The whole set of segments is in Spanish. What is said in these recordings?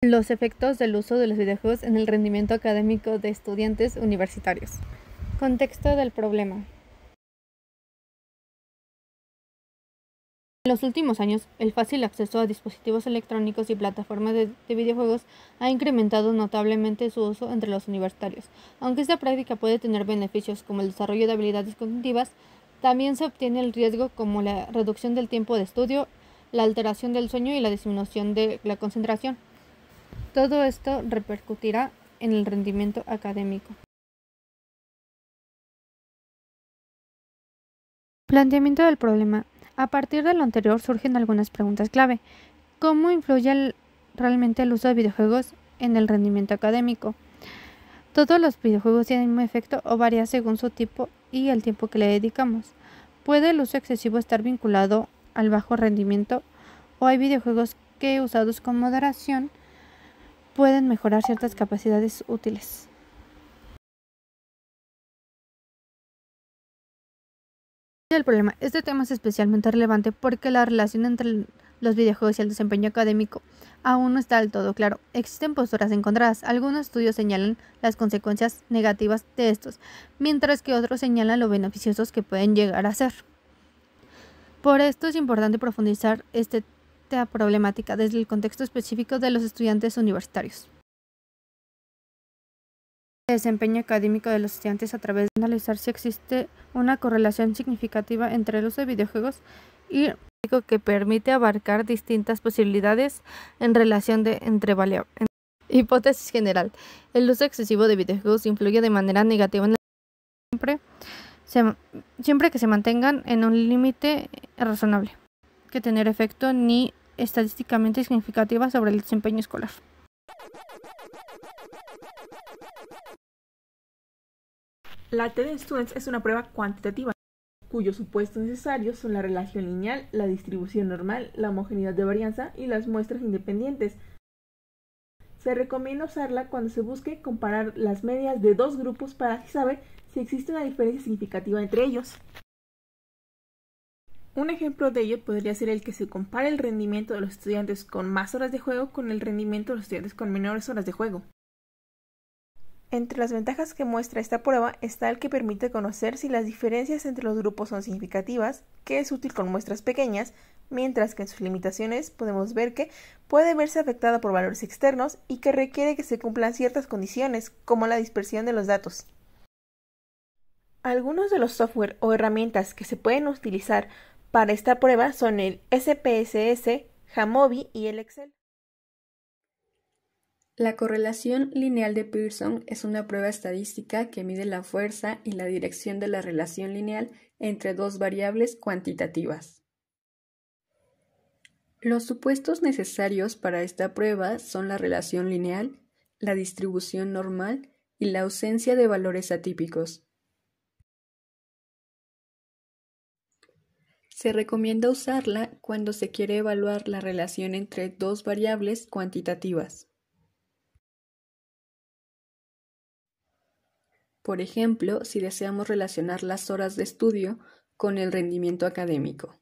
Los efectos del uso de los videojuegos en el rendimiento académico de estudiantes universitarios. Contexto del problema. En los últimos años, el fácil acceso a dispositivos electrónicos y plataformas de videojuegos ha incrementado notablemente su uso entre los universitarios. Aunque esta práctica puede tener beneficios como el desarrollo de habilidades cognitivas, también se obtiene el riesgo como la reducción del tiempo de estudio, la alteración del sueño y la disminución de la concentración. Todo esto repercutirá en el rendimiento académico. Planteamiento del problema. A partir de lo anterior surgen algunas preguntas clave. ¿Cómo influye realmente el uso de videojuegos en el rendimiento académico? ¿Todos los videojuegos tienen el mismo efecto o varía según su tipo y el tiempo que le dedicamos? ¿Puede el uso excesivo estar vinculado al bajo rendimiento o hay videojuegos que, usados con moderación, pueden mejorar ciertas capacidades útiles? El problema. Este tema es especialmente relevante porque la relación entre los videojuegos y el desempeño académico aún no está del todo claro. Existen posturas encontradas. Algunos estudios señalan las consecuencias negativas de estos, mientras que otros señalan lo beneficiosos que pueden llegar a ser. Por esto es importante profundizar esta problemática desde el contexto específico de los estudiantes universitarios. El desempeño académico de los estudiantes a través de analizar si existe una correlación significativa entre el uso de videojuegos y el que permite abarcar distintas posibilidades en relación entre variables. Hipótesis general. El uso excesivo de videojuegos influye de manera negativa en siempre que se mantengan en un límite razonable, que tener efecto ni estadísticamente significativa sobre el desempeño escolar. La TED-Students es una prueba cuantitativa, cuyos supuestos necesarios son la relación lineal, la distribución normal, la homogeneidad de varianza y las muestras independientes. Se recomienda usarla cuando se busque comparar las medias de dos grupos para así saber si existe una diferencia significativa entre ellos. Un ejemplo de ello podría ser el que se compare el rendimiento de los estudiantes con más horas de juego con el rendimiento de los estudiantes con menores horas de juego. Entre las ventajas que muestra esta prueba está el que permite conocer si las diferencias entre los grupos son significativas, que es útil con muestras pequeñas, mientras que en sus limitaciones podemos ver que puede verse afectada por valores externos y que requiere que se cumplan ciertas condiciones, como la dispersión de los datos. Algunos de los software o herramientas que se pueden utilizar para esta prueba son el SPSS, Jamovi y el Excel. La correlación lineal de Pearson es una prueba estadística que mide la fuerza y la dirección de la relación lineal entre dos variables cuantitativas. Los supuestos necesarios para esta prueba son la relación lineal, la distribución normal y la ausencia de valores atípicos. Se recomienda usarla cuando se quiere evaluar la relación entre dos variables cuantitativas. Por ejemplo, si deseamos relacionar las horas de estudio con el rendimiento académico.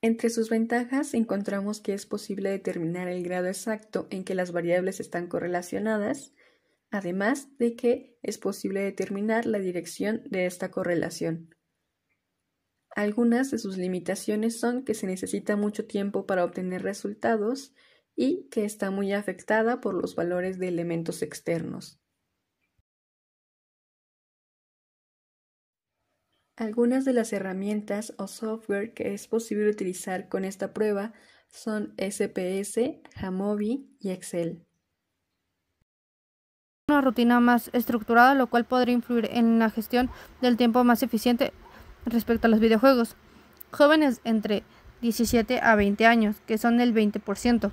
Entre sus ventajas encontramos que es posible determinar el grado exacto en que las variables están correlacionadas, además de que es posible determinar la dirección de esta correlación. Algunas de sus limitaciones son que se necesita mucho tiempo para obtener resultados y que está muy afectada por los valores de elementos externos. Algunas de las herramientas o software que es posible utilizar con esta prueba son SPS, Jamovi y Excel. Una rutina más estructurada, lo cual podría influir en la gestión del tiempo más eficiente respecto a los videojuegos. Jóvenes entre 17 a 20 años, que son el 20%.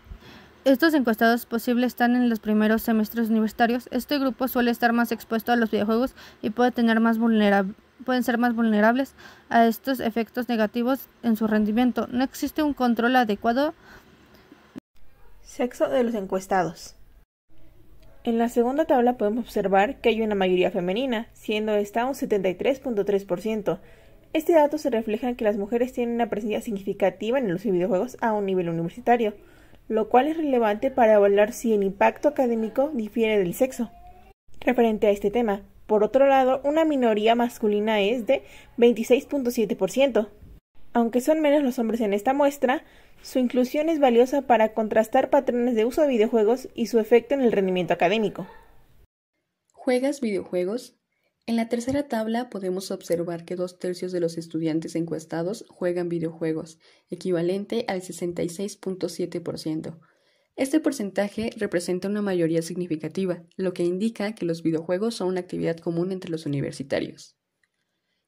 Estos encuestados posibles están en los primeros semestres universitarios. Este grupo suele estar más expuesto a los videojuegos y pueden ser más vulnerables a estos efectos negativos en su rendimiento. No existe un control adecuado. Sexo de los encuestados. En la segunda tabla podemos observar que hay una mayoría femenina, siendo esta un 73.3%. Este dato se refleja en que las mujeres tienen una presencia significativa en el uso de videojuegos a un nivel universitario, lo cual es relevante para evaluar si el impacto académico difiere del sexo. Referente a este tema, por otro lado, una minoría masculina es de 26.7%. Aunque son menos los hombres en esta muestra, su inclusión es valiosa para contrastar patrones de uso de videojuegos y su efecto en el rendimiento académico. ¿Juegas videojuegos? En la tercera tabla podemos observar que 2/3 de los estudiantes encuestados juegan videojuegos, equivalente al 66.7%. Este porcentaje representa una mayoría significativa, lo que indica que los videojuegos son una actividad común entre los universitarios.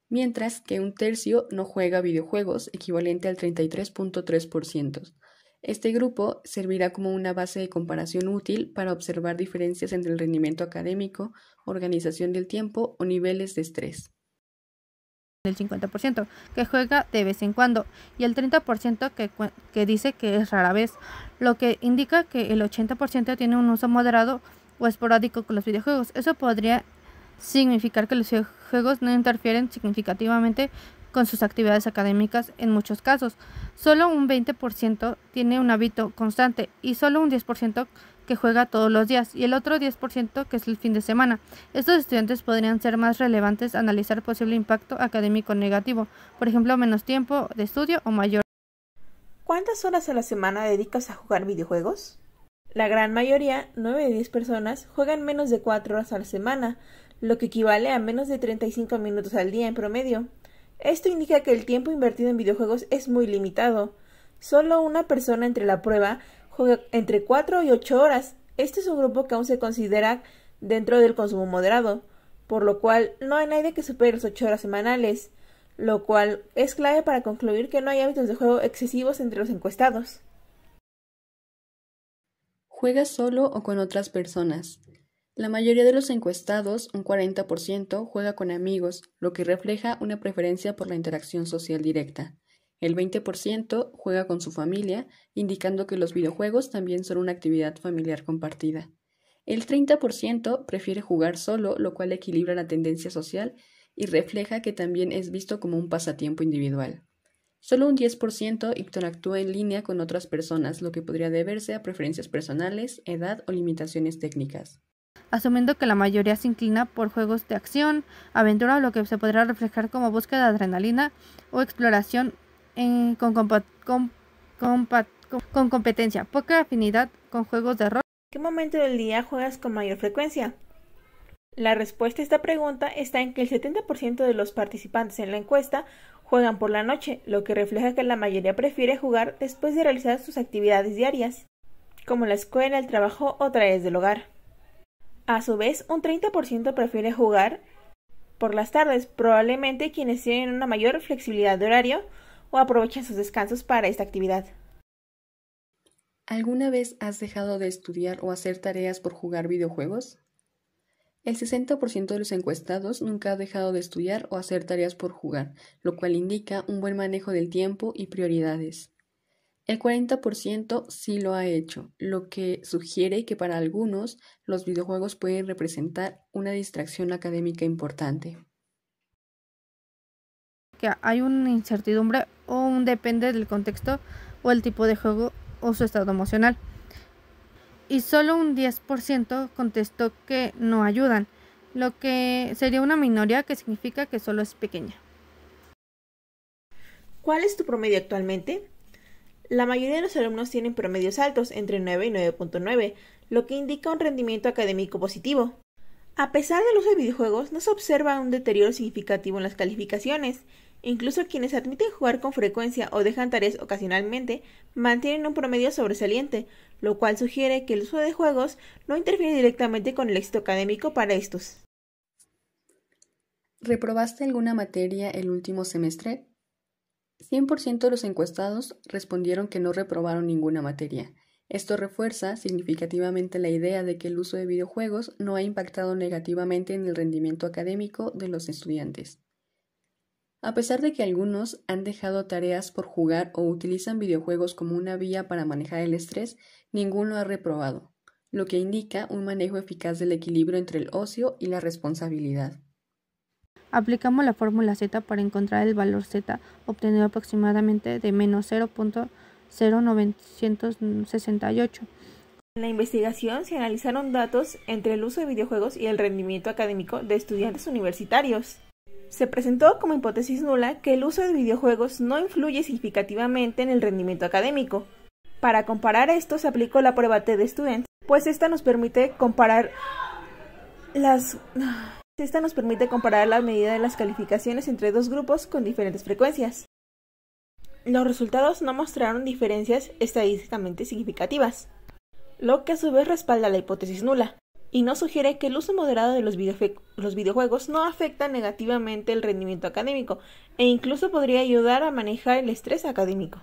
Mientras que 1/3 no juega videojuegos, equivalente al 33.3%. Este grupo servirá como una base de comparación útil para observar diferencias entre el rendimiento académico, organización del tiempo o niveles de estrés. El 50% que juega de vez en cuando y el 30% que dice que es rara vez, lo que indica que el 80% tiene un uso moderado o esporádico con los videojuegos. Eso podría significar que los videojuegos no interfieren significativamente con sus actividades académicas en muchos casos. Solo un 20% tiene un hábito constante y solo un 10% que juega todos los días y el otro 10% que es el fin de semana. Estos estudiantes podrían ser más relevantes a analizar posible impacto académico negativo, por ejemplo, menos tiempo de estudio o mayor. ¿Cuántas horas a la semana dedicas a jugar videojuegos? La gran mayoría, 9 de 10 personas, juegan menos de 4 horas a la semana, lo que equivale a menos de 35 minutos al día en promedio. Esto indica que el tiempo invertido en videojuegos es muy limitado. Solo una persona entre la prueba juega entre 4 y 8 horas. Este es un grupo que aún se considera dentro del consumo moderado, por lo cual no hay nadie que supere las 8 horas semanales, lo cual es clave para concluir que no hay hábitos de juego excesivos entre los encuestados. ¿Juegas solo o con otras personas? La mayoría de los encuestados, un 40%, juega con amigos, lo que refleja una preferencia por la interacción social directa. El 20% juega con su familia, indicando que los videojuegos también son una actividad familiar compartida. El 30% prefiere jugar solo, lo cual equilibra la tendencia social y refleja que también es visto como un pasatiempo individual. Solo un 10% interactúa en línea con otras personas, lo que podría deberse a preferencias personales, edad o limitaciones técnicas. Asumiendo que la mayoría se inclina por juegos de acción, aventura, lo que se podrá reflejar como búsqueda de adrenalina o exploración con competencia, poca afinidad con juegos de rol. ¿Qué momento del día juegas con mayor frecuencia? La respuesta a esta pregunta está en que el 70% de los participantes en la encuesta juegan por la noche, lo que refleja que la mayoría prefiere jugar después de realizar sus actividades diarias, como la escuela, el trabajo o tareas del hogar. A su vez, un 30% prefiere jugar por las tardes, probablemente quienes tienen una mayor flexibilidad de horario o aprovechan sus descansos para esta actividad. ¿Alguna vez has dejado de estudiar o hacer tareas por jugar videojuegos? El 60% de los encuestados nunca ha dejado de estudiar o hacer tareas por jugar, lo cual indica un buen manejo del tiempo y prioridades. El 40% sí lo ha hecho, lo que sugiere que para algunos los videojuegos pueden representar una distracción académica importante. Que hay una incertidumbre o depende del contexto o el tipo de juego o su estado emocional. Y solo un 10% contestó que no ayudan, lo que sería una minoría que significa que solo es pequeña. ¿Cuál es tu promedio actualmente? La mayoría de los alumnos tienen promedios altos, entre 9 y 9.9, lo que indica un rendimiento académico positivo. A pesar del uso de videojuegos, no se observa un deterioro significativo en las calificaciones. Incluso quienes admiten jugar con frecuencia o dejan tareas ocasionalmente mantienen un promedio sobresaliente, lo cual sugiere que el uso de juegos no interfiere directamente con el éxito académico para estos. ¿Reprobaste alguna materia el último semestre? 100% de los encuestados respondieron que no reprobaron ninguna materia. Esto refuerza significativamente la idea de que el uso de videojuegos no ha impactado negativamente en el rendimiento académico de los estudiantes. A pesar de que algunos han dejado tareas por jugar o utilizan videojuegos como una vía para manejar el estrés, ninguno ha reprobado. lo que indica un manejo eficaz del equilibrio entre el ocio y la responsabilidad. Aplicamos la fórmula Z para encontrar el valor Z obtenido aproximadamente de menos 0.0968. En la investigación se analizaron datos entre el uso de videojuegos y el rendimiento académico de estudiantes universitarios. Se presentó como hipótesis nula que el uso de videojuegos no influye significativamente en el rendimiento académico. Para comparar esto se aplicó la prueba T de Student, pues esta nos permite comparar la medida de las calificaciones entre dos grupos con diferentes frecuencias. Los resultados no mostraron diferencias estadísticamente significativas, lo que a su vez respalda la hipótesis nula, y nos sugiere que el uso moderado de los videojuegos no afecta negativamente el rendimiento académico, e incluso podría ayudar a manejar el estrés académico.